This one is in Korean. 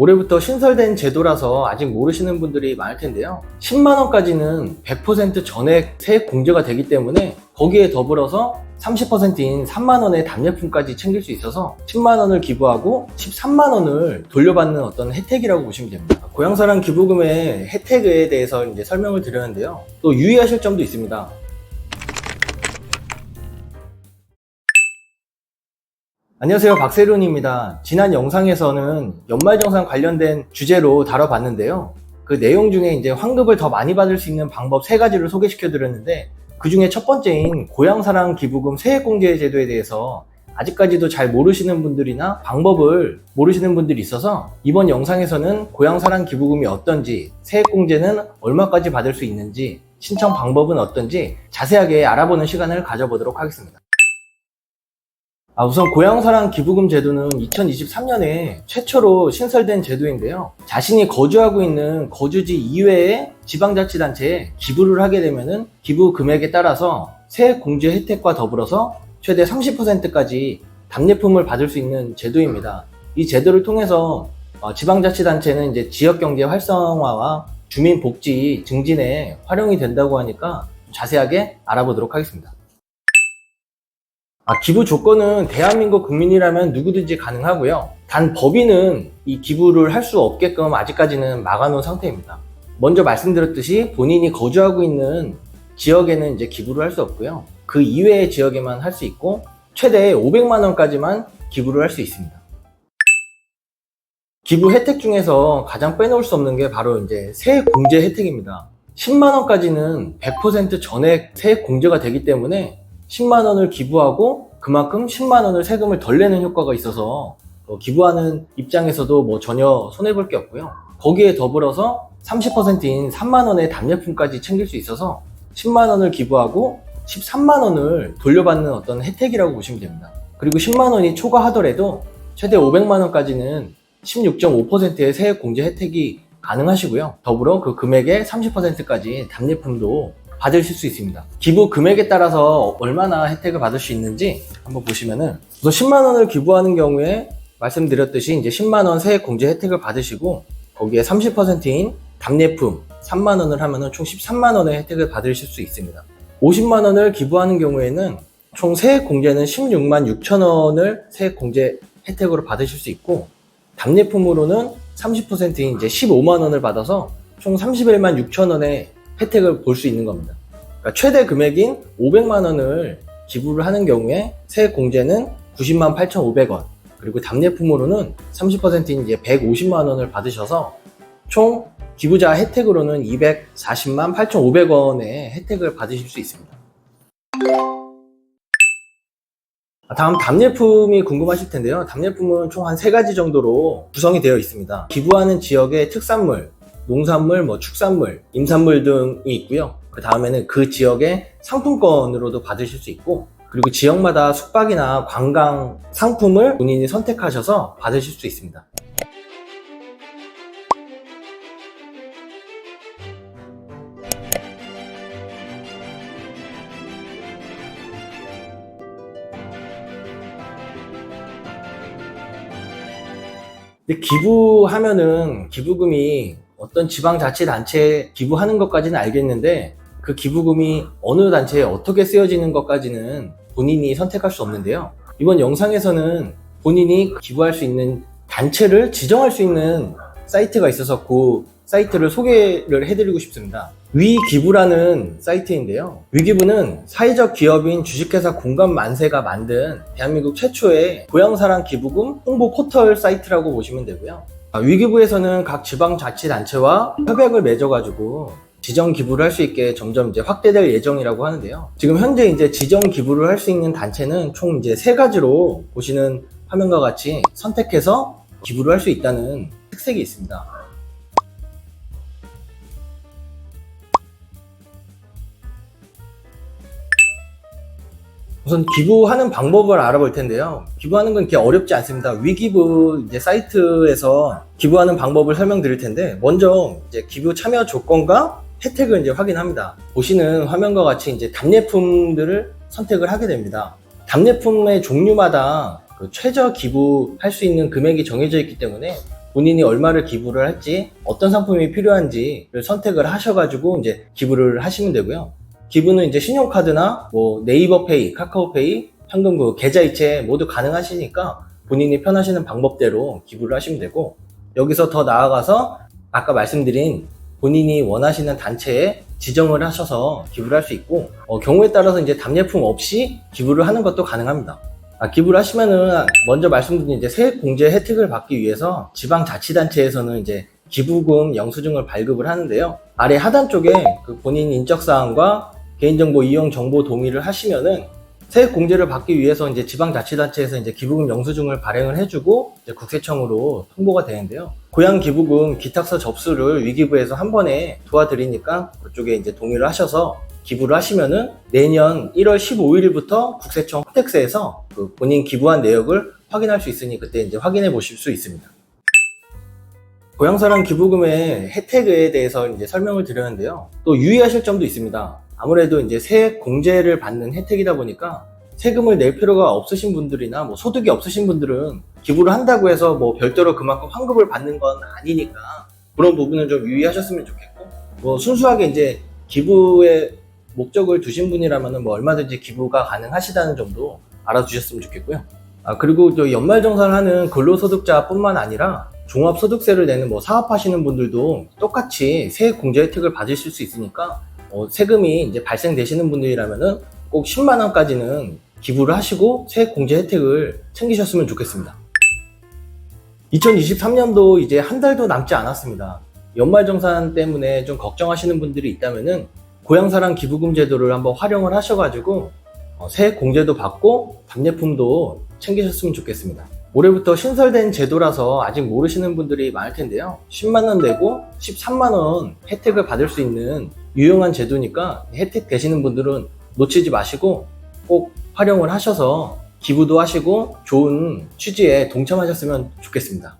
올해부터 신설된 제도라서 아직 모르시는 분들이 많을 텐데요. 10만원까지는 100% 전액 세액 공제가 되기 때문에 거기에 더불어서 30%인 3만원의 답례품까지 챙길 수 있어서 10만원을 기부하고 13만원을 돌려받는 어떤 혜택이라고 보시면 됩니다. 고향사랑 기부금의 혜택에 대해서 이제 설명을 드렸는데요. 또 유의하실 점도 있습니다. 안녕하세요, 박세론입니다. 지난 영상에서는 연말정산 관련된 주제로 다뤄봤는데요. 그 내용 중에 이제 환급을 더 많이 받을 수 있는 방법 3가지를 소개시켜 드렸는데, 그 중에 첫 번째인 고향사랑 기부금 세액공제 제도에 대해서 아직까지도 잘 모르시는 분들이나 방법을 모르시는 분들이 있어서 이번 영상에서는 고향사랑 기부금이 어떤지, 세액공제는 얼마까지 받을 수 있는지, 신청 방법은 어떤지 자세하게 알아보는 시간을 가져보도록 하겠습니다. 우선 고향사랑 기부금 제도는 2023년에 최초로 신설된 제도인데요. 자신이 거주하고 있는 거주지 이외의 지방자치단체에 기부를 하게 되면은 기부 금액에 따라서 세액 공제 혜택과 더불어서 최대 30%까지 답례품을 받을 수 있는 제도입니다. 이 제도를 통해서 지방자치단체는 이제 지역경제 활성화와 주민복지 증진에 활용이 된다고 하니까 자세하게 알아보도록 하겠습니다. 기부 조건은 대한민국 국민이라면 누구든지 가능하고요. 단 법인은 이 기부를 할 수 없게끔 아직까지는 막아놓은 상태입니다. 먼저 말씀드렸듯이 본인이 거주하고 있는 지역에는 이제 기부를 할 수 없고요. 그 이외의 지역에만 할 수 있고 최대 500만원까지만 기부를 할 수 있습니다. 기부 혜택 중에서 가장 빼놓을 수 없는 게 바로 이제 세액 공제 혜택입니다. 10만원까지는 100% 전액 세액 공제가 되기 때문에 10만원을 기부하고 그만큼 10만원을 세금을 덜 내는 효과가 있어서 기부하는 입장에서도 전혀 손해볼 게 없고요. 거기에 더불어서 30%인 3만원의 답례품까지 챙길 수 있어서 10만원을 기부하고 13만원을 돌려받는 어떤 혜택이라고 보시면 됩니다. 그리고 10만원이 초과하더라도 최대 500만원까지는 16.5%의 세액 공제 혜택이 가능하시고요. 더불어 그 금액의 30%까지 답례품도 받으실 수 있습니다. 기부 금액에 따라서 얼마나 혜택을 받을 수 있는지 한번 보시면은, 우선 10만원을 기부하는 경우에 말씀드렸듯이 이제 10만원 세액 공제 혜택을 받으시고 거기에 30%인 답례품 3만원을 하면은 총 13만원의 혜택을 받으실 수 있습니다. 50만원을 기부하는 경우에는 총 세액 공제는 16만 6천원을 세액 공제 혜택으로 받으실 수 있고, 답례품으로는 30%인 이제 15만원을 받아서 총 31만 6천원의 혜택을 볼 수 있는 겁니다. 그러니까 최대 금액인 500만원을 기부를 하는 경우에 세액 공제는 90만 8,500원, 그리고 답례품으로는 30%인 이제 150만원을 받으셔서 총 기부자 혜택으로는 240만 8,500원의 혜택을 받으실 수 있습니다. 다음 답례품이 궁금하실 텐데요. 답례품은 총 한 3가지 정도로 구성이 되어 있습니다. 기부하는 지역의 특산물, 농산물, 축산물, 임산물 등이 있고요. 그 다음에는 그 지역의 상품권으로도 받으실 수 있고, 그리고 지역마다 숙박이나 관광 상품을 본인이 선택하셔서 받으실 수 있습니다. 근데 기부하면은 기부금이 어떤 지방자치단체에 기부하는 것까지는 알겠는데, 그 기부금이 어느 단체에 어떻게 쓰여지는 것까지는 본인이 선택할 수 없는데요. 이번 영상에서는 본인이 기부할 수 있는 단체를 지정할 수 있는 사이트가 있어서 그 사이트를 소개를 해드리고 싶습니다. 위기부라는 사이트인데요. 위기부는 사회적 기업인 주식회사 공감만세가 만든 대한민국 최초의 고향사랑 기부금 홍보 포털 사이트라고 보시면 되고요. 위기부에서는 각 지방자치단체와 협약을 맺어가지고 지정 기부를 할 수 있게 점점 이제 확대될 예정이라고 하는데요. 지금 현재 이제 지정 기부를 할 수 있는 단체는 총 이제 3가지로 보시는 화면과 같이 선택해서 기부를 할 수 있다는 특색이 있습니다. 우선 기부하는 방법을 알아볼 텐데요. 기부하는 건 이렇게 어렵지 않습니다. 위기부 이제 사이트에서 기부하는 방법을 설명드릴 텐데, 먼저 이제 기부 참여 조건과 혜택을 이제 확인합니다. 보시는 화면과 같이 이제 답례품들을 선택을 하게 됩니다. 답례품의 종류마다 그 최저 기부할 수 있는 금액이 정해져 있기 때문에 본인이 얼마를 기부를 할지, 어떤 상품이 필요한지를 선택을 하셔가지고 이제 기부를 하시면 되고요. 기부는 이제 신용카드나 뭐 네이버페이, 카카오페이, 현금 계좌이체 모두 가능하시니까 본인이 편하시는 방법대로 기부를 하시면 되고, 여기서 더 나아가서 아까 말씀드린 본인이 원하시는 단체에 지정을 하셔서 기부를 할 수 있고, 경우에 따라서 이제 답례품 없이 기부를 하는 것도 가능합니다. 기부를 하시면은 먼저 말씀드린 이제 세액공제 혜택을 받기 위해서 지방자치단체에서는 이제 기부금 영수증을 발급을 하는데요. 아래 하단 쪽에 그 본인 인적사항과 개인정보 이용 정보 동의를 하시면은 세액공제를 받기 위해서 이제 지방자치단체에서 이제 기부금 영수증을 발행을 해주고 이제 국세청으로 통보가 되는데요. 고향 기부금 기탁서 접수를 위기부에서 한 번에 도와드리니까 그쪽에 이제 동의를 하셔서 기부를 하시면은 내년 1월 15일부터 국세청 홈택스에서 그 본인 기부한 내역을 확인할 수 있으니 그때 이제 확인해 보실 수 있습니다. 고향사랑 기부금의 혜택에 대해서 이제 설명을 드렸는데요. 또 유의하실 점도 있습니다. 아무래도 이제 세액 공제를 받는 혜택이다 보니까 세금을 낼 필요가 없으신 분들이나 뭐 소득이 없으신 분들은 기부를 한다고 해서 뭐 별도로 그만큼 환급을 받는 건 아니니까 그런 부분은 좀 유의하셨으면 좋겠고, 뭐 순수하게 이제 기부의 목적을 두신 분이라면 뭐 얼마든지 기부가 가능하시다는 점도 알아두셨으면 좋겠고요. 그리고 또 연말정산을 하는 근로소득자뿐만 아니라 종합소득세를 내는 뭐 사업하시는 분들도 똑같이 세액 공제 혜택을 받으실 수 있으니까 세금이 이제 발생되시는 분들이라면은 꼭 10만 원까지는 기부를 하시고 세액 공제 혜택을 챙기셨으면 좋겠습니다. 2023년도 이제 한 달도 남지 않았습니다. 연말정산 때문에 좀 걱정하시는 분들이 있다면은 고향사랑 기부금 제도를 한번 활용을 하셔가지고 세액 공제도 받고 답례품도 챙기셨으면 좋겠습니다. 올해부터 신설된 제도라서 아직 모르시는 분들이 많을 텐데요. 10만 원 내고 13만 원 혜택을 받을 수 있는 유용한 제도니까 혜택 되시는 분들은 놓치지 마시고 꼭 활용을 하셔서 기부도 하시고 좋은 취지에 동참하셨으면 좋겠습니다.